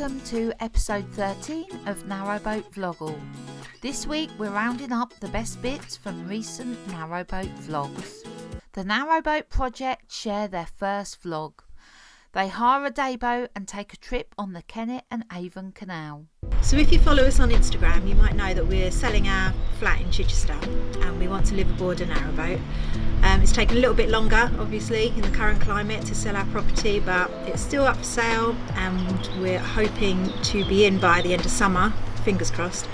Welcome to episode 13 of Narrowboat Vloggl. This week we're rounding up the best bits from recent Narrowboat vlogs. The Narrowboat Project share their first vlog. They hire a day boat and take a trip on the Kennet and Avon Canal. So if you follow us on Instagram, you might know that we're selling our flat in Chichester and we want to live aboard a narrowboat. It's taken a little bit longer, obviously, in the current climate to sell our property, but it's still up for sale and we're hoping to be in by the end of summer, fingers crossed.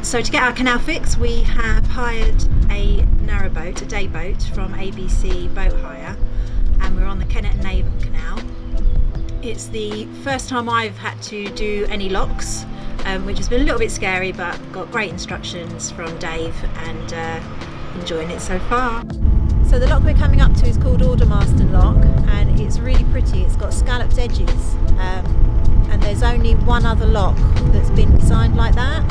So to get our canal fix, we have hired a narrowboat, a day boat from ABC Boat Hire, and we're on the Kennet and Avon Canal. It's the first time I've had to do any locks, which has been a little bit scary, but got great instructions from Dave and enjoying it so far. So the lock we're coming up to is called Aldermaston Lock, and it's really pretty. It's got scalloped edges, and there's only one other lock that's been designed like that.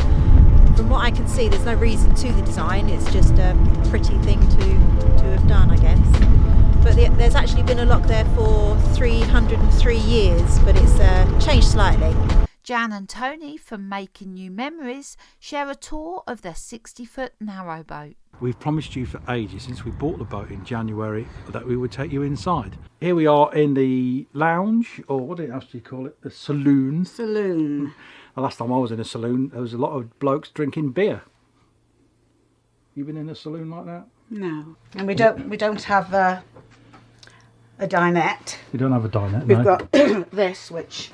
From what I can see, there's no reason to the design. It's just a pretty thing to have done, I guess. But there's actually been a lock there for 303 years, but it's changed slightly. Jan and Tony from Making New Memories share a tour of their 60-foot narrowboat. We've promised you for ages, since we bought the boat in January, that we would take you inside. Here we are in the lounge, or what else do you call it? The saloon. Saloon. The last time I was in a saloon, there was a lot of blokes drinking beer. You been in a saloon like that? No, and we don't have a dinette. You don't have a dinette. We've no. got this, which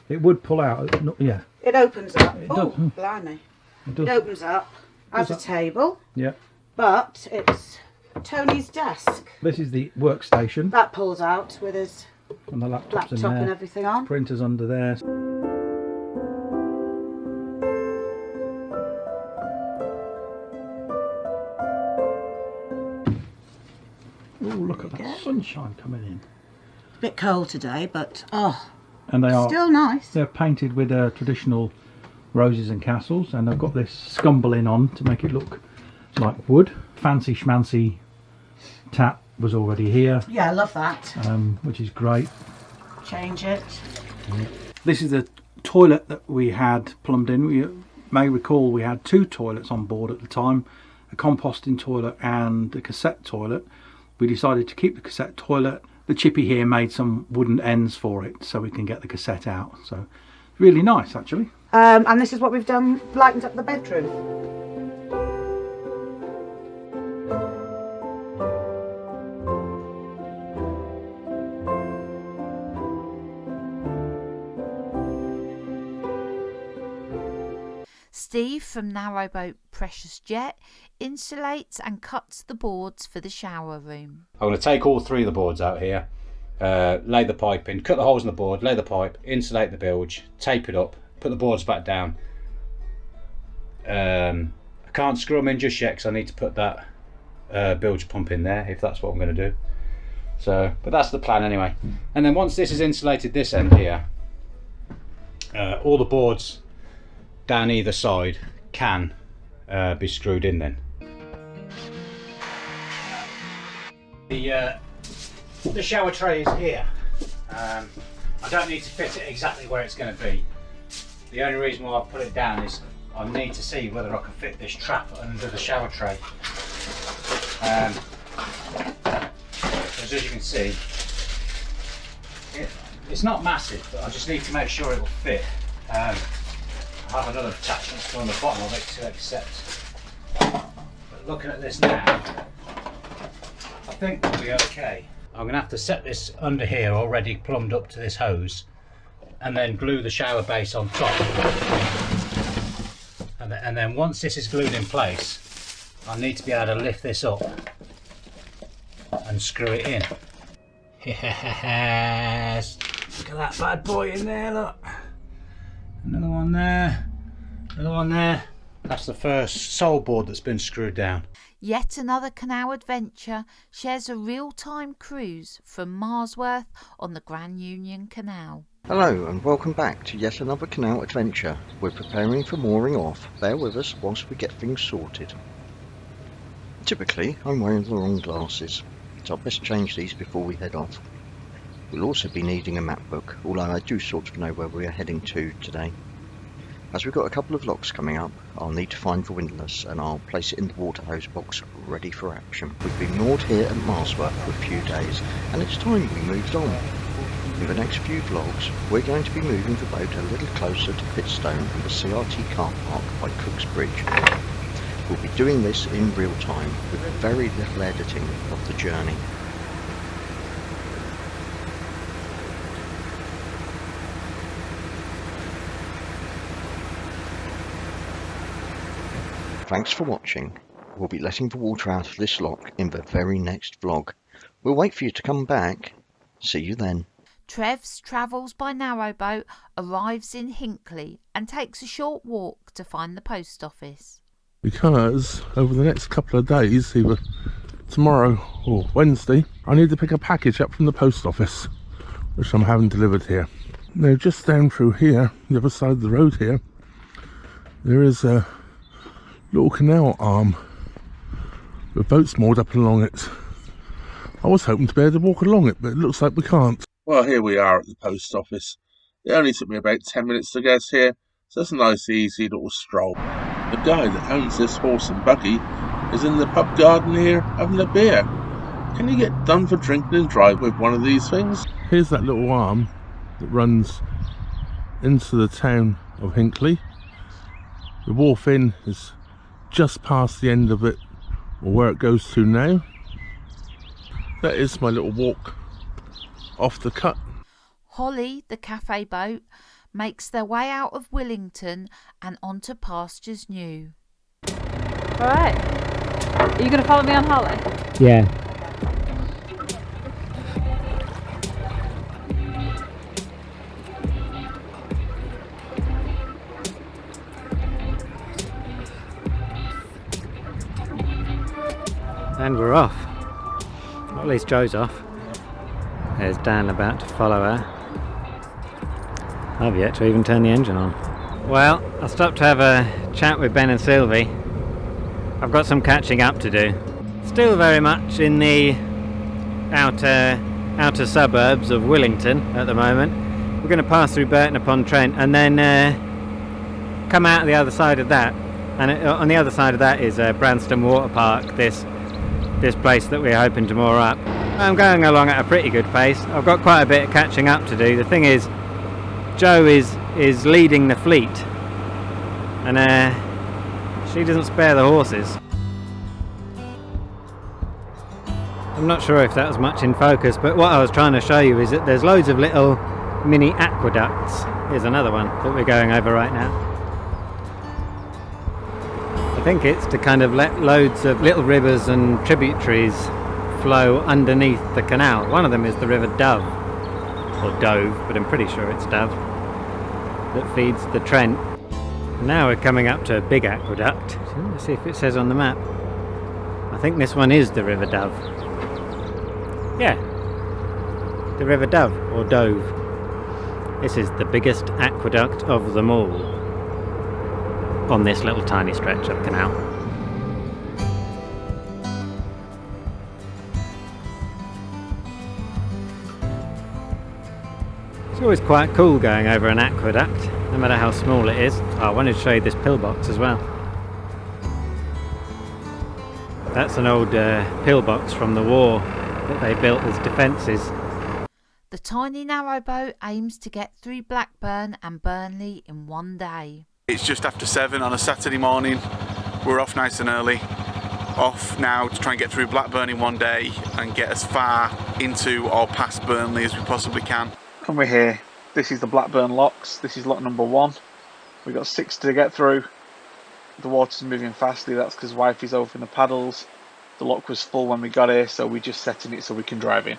it would pull out. Yeah. it opens up. It Oh, does. blimey! It does. It opens up as a table, Yeah. but it's Tony's desk. This is the workstation, That pulls out with his and the laptop's in laptop and there. everything on. Printers under there. Oh, look at that sunshine coming in. A bit cold today, but And they are still nice. they're painted with traditional roses and castles, and I've got this scumbling on to make it look like wood. Fancy schmancy tap was already here, Yeah, I love that. which is great. Change it. This is the toilet that we had plumbed in. You may recall we had two toilets on board at the time, a composting toilet and a cassette toilet. We decided to keep the cassette toilet. The chippy here made some wooden ends for it so we can get the cassette out. So really nice, actually. And this is what we've done, lightened up the bedroom. Steve from Narrowboat Precious Jet insulates and cuts the boards for the shower room. I'm going to take all three of the boards out here, lay the pipe in, cut the holes in the board, lay the pipe, insulate the bilge, tape it up, put the boards back down. I can't screw them in just yet because I need to put that bilge pump in there, if that's what I'm going to do. So, but that's the plan anyway. And then once this is insulated this end here, all the boards down either side can be screwed in then. The shower tray is here. I don't need to fit it exactly where it's going to be. The only reason why I've put it down is I need to see whether I can fit this trap under the shower tray. Because as you can see, it's not massive, but I just need to make sure it will fit. I have another attachment still on the bottom of it to accept. But looking at this now, I think we'll be okay. I'm going to have to set this under here already plumbed up to this hose and then glue the shower base on top. And then once this is glued in place, I need to be able to lift this up and screw it in. Yes! Look at that bad boy in there, look! Another one there, another one there. That's the first sole board that's been screwed down. Yet Another Canal Adventure shares a real-time cruise from Marsworth on the Grand Union Canal. Hello and welcome back to yet another canal adventure. We're preparing for mooring off. Bear with us whilst we get things sorted. Typically I'm wearing the wrong glasses, so I'll best change these before we head off. We'll also be needing a map book, although I do sort of know where we are heading to today. As we've got a couple of locks coming up, I'll need to find the windlass and I'll place it in the water hose box ready for action. We've been moored here at Marsworth for a few days and it's time we moved on. In the next few vlogs, we're going to be moving the boat a little closer to Pitstone and the CRT car park by Cook's Bridge. We'll be doing this in real time with very little editing of the journey. Thanks for watching. We'll be letting the water out of this lock in the very next vlog. We'll wait for you to come back. See you then. Trev's travels by narrowboat arrives in Hinkley and takes a short walk to find the post office. Because over the next couple of days, either tomorrow or Wednesday, I need to pick a package up from the post office, which I'm having delivered here. Now just down through here, the other side of the road here, there is a little canal arm with boats moored up along it. I was hoping to be able to walk along it, but it looks like we can't. Well, here we are at the post office. It only took me about 10 minutes to get here, so it's a nice easy little stroll. The guy that owns this horse and buggy is in the pub garden here having a beer. Can you get done for drinking and drive with one of these things? Here's that little arm that runs into the town of Hinkley. The wharf inn is just past the end of it, or where it goes to now. That is my little walk off the cut. Holly, the Café Boat, makes their way out of Willington and onto pastures new. Alright. Are you going to follow me on Holly? Yeah. And we're off. Well, at least Joe's off. There's Dan about to follow her. I've yet to even turn the engine on. Well, I stopped to have a chat with Ben and Sylvie. I've got some catching up to do. Still very much in the outer suburbs of Willington at the moment. We're going to pass through Burton upon Trent and then come out the other side of that. And on the other side of that is Branston Water Park, this place that we're hoping to moor up. I'm going along at a pretty good pace. I've got quite a bit of catching up to do. The thing is, Jo is leading the fleet, and she doesn't spare the horses. I'm not sure if that was much in focus, but what I was trying to show you is that there's loads of little mini aqueducts. Here's another one that we're going over right now. I think it's to kind of let loads of little rivers and tributaries flow underneath the canal. One of them is the River Dove, or Dove, but I'm pretty sure it's Dove, that feeds the Trent. Now we're coming up to a big aqueduct. Let's see if it says on the map. I think this one is the River Dove. Yeah, the River Dove, or Dove. This is the biggest aqueduct of them all on this little tiny stretch of canal. It's always quite cool going over an aqueduct, no matter how small it is. Oh, I wanted to show you this pillbox as well. That's an old pillbox from the war that they built as defences. The Tiny Narrowboat aims to get through Blackburn and Burnley in one day. It's just after 7 on a Saturday morning. We're off nice and early. Off now to try and get through Blackburn in one day and get as far into or past Burnley as we possibly can. And we're here. This is the Blackburn Locks. This is lock number 1. We've got 6 to get through. The water's moving fastly. That's because wifey's over in the paddles. The lock was full when we got here, so we're just setting it so we can drive in.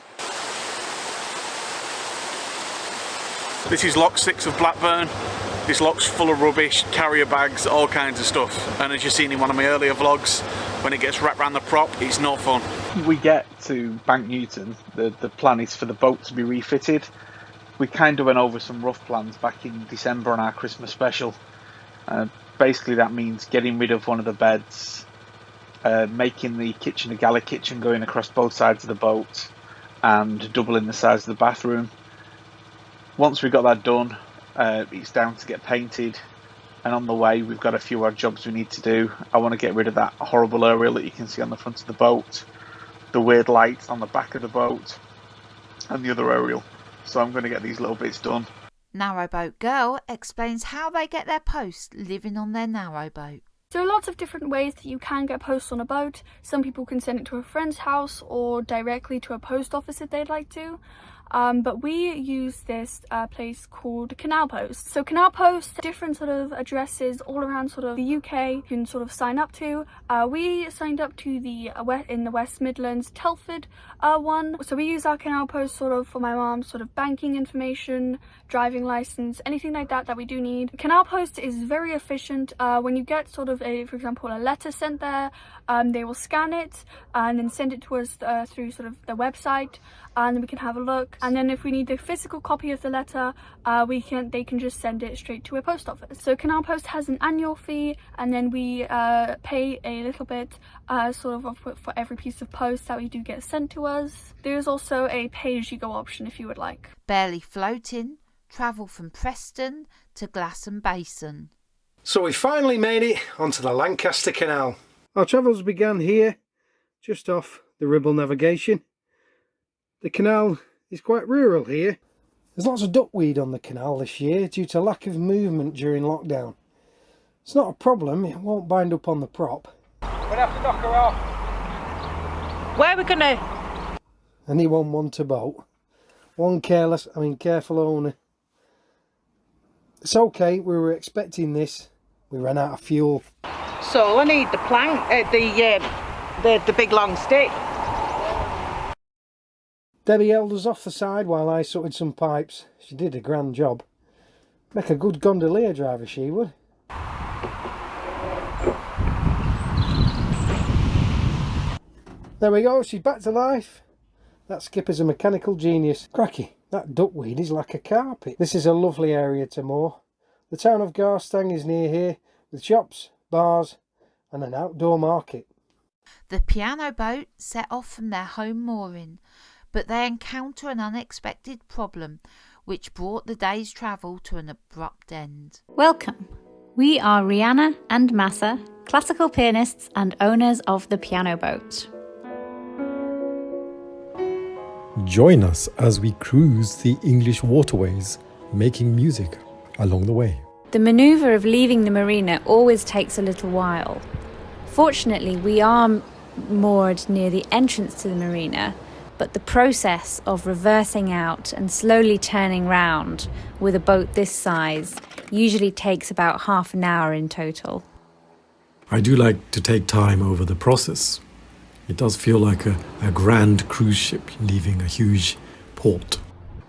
This is lock 6 of Blackburn. This lock's full of rubbish, carrier bags, all kinds of stuff. And as you've seen in one of my earlier vlogs, when it gets wrapped around the prop, it's no fun. We get to Bank Newton. The plan is for the boat to be refitted. We kind of went over some rough plans back in December on our Christmas special. Basically that means getting rid of one of the beds, making the kitchen a galley kitchen going across both sides of the boat, and doubling the size of the bathroom. Once we got that done, it's down to get painted, and on the way we've got a few odd jobs we need to do. I want to get rid of that horrible aerial that you can see on the front of the boat, the weird lights on the back of the boat, and the other aerial. So I'm going to get these little bits done. Narrowboat Girl explains how they get their post living on their narrowboat. There are lots of different ways that you can get posts on a boat. Some people can send it to a friend's house or directly to a post office if they'd like to. But we use this place called Canal Post. So Canal Post, different sort of addresses all around sort of the UK you can sort of sign up to. We signed up to the in the West Midlands, Telford one. So we use our Canal Post sort of for my mom's sort of banking information, driving license, anything like that that we do need. Canal Post is very efficient. When you get sort of for example, a letter sent there, they will scan it and then send it to us through sort of the website, and then we can have a look. And then if we need the physical copy of the letter, they can just send it straight to a post office. So Canal Post has an annual fee, and then we pay a little bit sort of for every piece of post that we do get sent to us. There's also a pay-as-you-go option if you would like. Barely floating, travel from Preston to Glasson Basin. So we finally made it onto the Lancaster Canal. Our travels began here, just off the Ribble navigation. The canal is quite rural here. There's lots of duckweed on the canal this year due to lack of movement during lockdown. It's not a problem, it won't bind up on the prop. We'll have to knock her off. Where are we going to? Anyone want a boat? One careful owner. It's okay, we were expecting this. We ran out of fuel. So I need the plank, the big long stick. Debbie held us off the side while I sorted some pipes. She did a grand job. Make a good gondolier driver, she would. There we go, she's back to life. That skipper's a mechanical genius. Cracky, that duckweed is like a carpet. This is a lovely area to moor. The town of Garstang is near here, with shops, bars and an outdoor market. The piano boat set off from their home mooring, but they encounter an unexpected problem which brought the day's travel to an abrupt end. Welcome. We are Rihanna and Massa, classical pianists and owners of the piano boat. Join us as we cruise the English waterways, making music along the way. The manoeuvre of leaving the marina always takes a little while. Fortunately, we are moored near the entrance to the marina, but the process of reversing out and slowly turning round with a boat this size usually takes about half an hour in total. I do like to take time over the process. It does feel like a grand cruise ship leaving a huge port.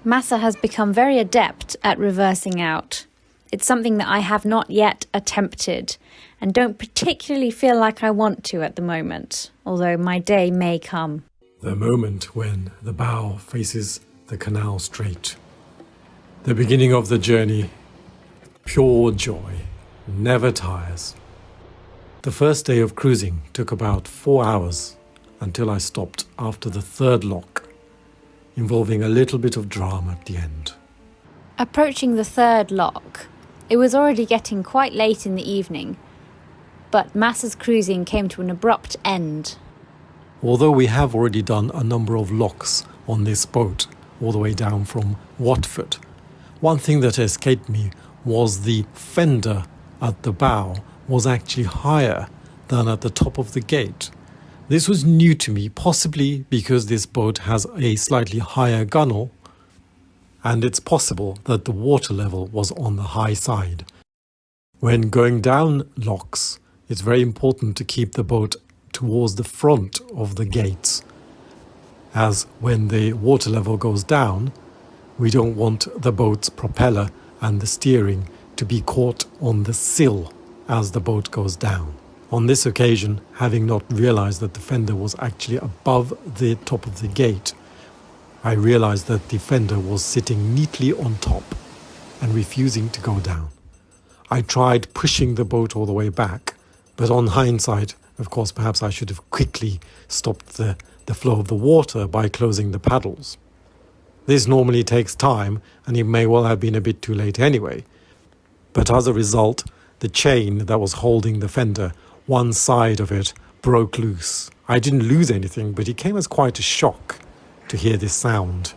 Massa has become very adept at reversing out. It's something that I have not yet attempted and don't particularly feel like I want to at the moment, although my day may come. The moment when the bow faces the canal straight. The beginning of the journey, pure joy, never tires. The first day of cruising took about 4 hours until I stopped after the third lock, involving a little bit of drama at the end. Approaching the third lock, it was already getting quite late in the evening, but Massa's cruising came to an abrupt end. Although we have already done a number of locks on this boat, all the way down from Watford, one thing that escaped me was the fender at the bow was actually higher than at the top of the gate. This was new to me, possibly because this boat has a slightly higher gunnel, and it's possible that the water level was on the high side. When going down locks, it's very important to keep the boat towards the front of the gates, as when the water level goes down, we don't want the boat's propeller and the steering to be caught on the sill as the boat goes down. On this occasion, having not realized that the fender was actually above the top of the gate, I realized that the fender was sitting neatly on top and refusing to go down. I tried pushing the boat all the way back, but on hindsight, of course, perhaps I should have quickly stopped the the flow of the water by closing the paddles. This normally takes time, and it may well have been a bit too late anyway. But as a result, the chain that was holding the fender, one side of it, broke loose. I didn't lose anything, but it came as quite a shock to hear this sound.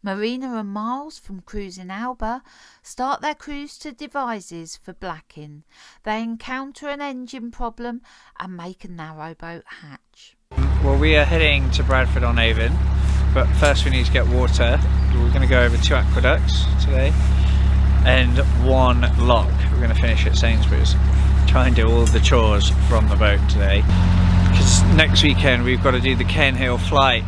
Marina and Miles from Cruise in Alba start their cruise to Devizes for Blacking. They encounter an engine problem and make a narrowboat hatch. Well, we are heading to Bradford on Avon, but first we need to get water. We're going to go over 2 aqueducts today and 1 lock. We're going to finish at Sainsbury's. Try and do all the chores from the boat today, because next weekend we've got to do the Cairn Hill flight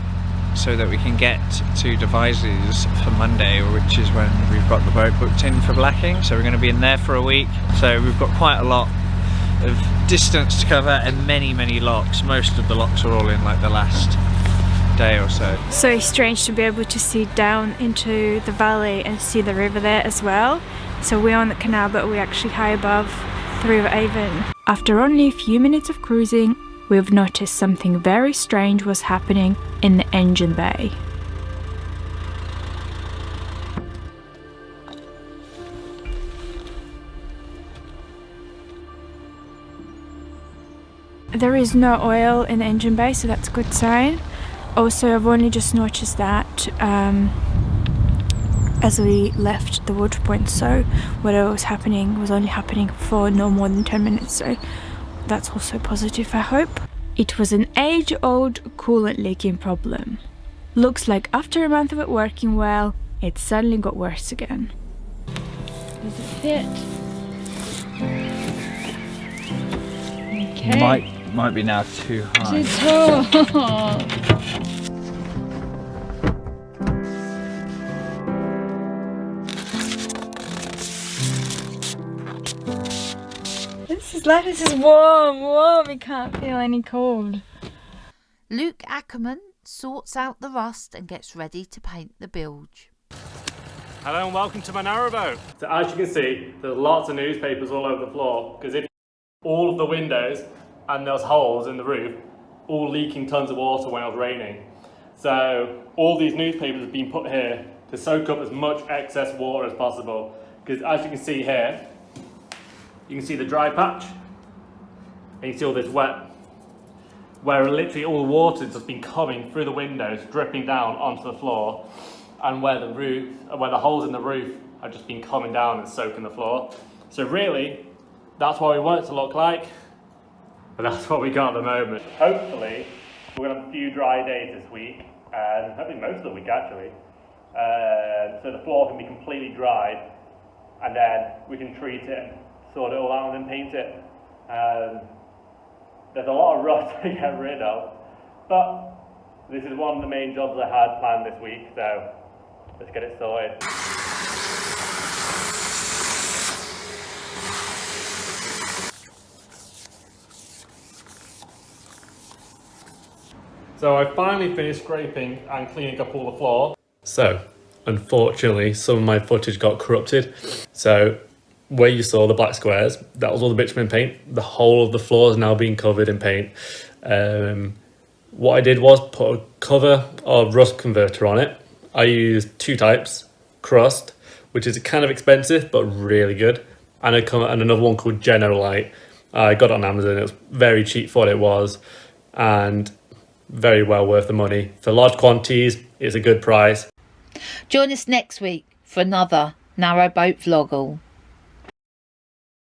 so that we can get to Devizes for Monday, which is when we've got the boat booked in for blacking. So we're going to be in there for a week. So we've got quite a lot of distance to cover and many locks. Most of the locks are all in like the last day or so. So it's strange to be able to see down into the valley and see the river there as well. So we're on the canal, but we're actually high above the River Avon. After only a few minutes of cruising, we've noticed something very strange was happening in the engine bay. There is no oil in the engine bay, so that's a good sign. Also, I've only just noticed that as we left the water point, so whatever was happening was only happening for no more than 10 minutes, so that's also positive, I hope. It was an age-old coolant leaking problem. Looks like after a month of it working well, it suddenly got worse again. Does it fit? Okay. Might be now too high. Too tall. This is warm, we can't feel any cold. Luke Ackerman sorts out the rust and gets ready to paint the bilge. Hello and welcome to my narrowboat. So as you can see, there's lots of newspapers all over the floor, because if all of the windows and those holes in the roof all leaking tons of water when it was raining. So all these newspapers have been put here to soak up as much excess water as possible, because as you can see here, you can see the dry patch, and you can see all this wet, where literally all the water's just been coming through the windows, dripping down onto the floor, and where the holes in the roof have just been coming down and soaking the floor. So really, that's what we want it to look like, but that's what we got at the moment. Hopefully, we're going to have a few dry days this week, and hopefully most of the week actually, so the floor can be completely dry, and then we can treat it, sort it all out and then paint it. There's a lot of rust to get rid of, but this is one of the main jobs I had planned this week, so let's get it sorted. So I finally finished scraping and cleaning up all the floor. So unfortunately some of my footage got corrupted, so where you saw the black squares, that was all the bitumen paint. The whole of the floor is now being covered in paint. What I did was put a cover of rust converter on it. I used 2 types, crust, which is kind of expensive but really good, and another one called Generalite. I got it on Amazon. It was very cheap for what it was, and very well worth the money. For large quantities, it's a good price. Join us next week for another Narrowboat Vloggl.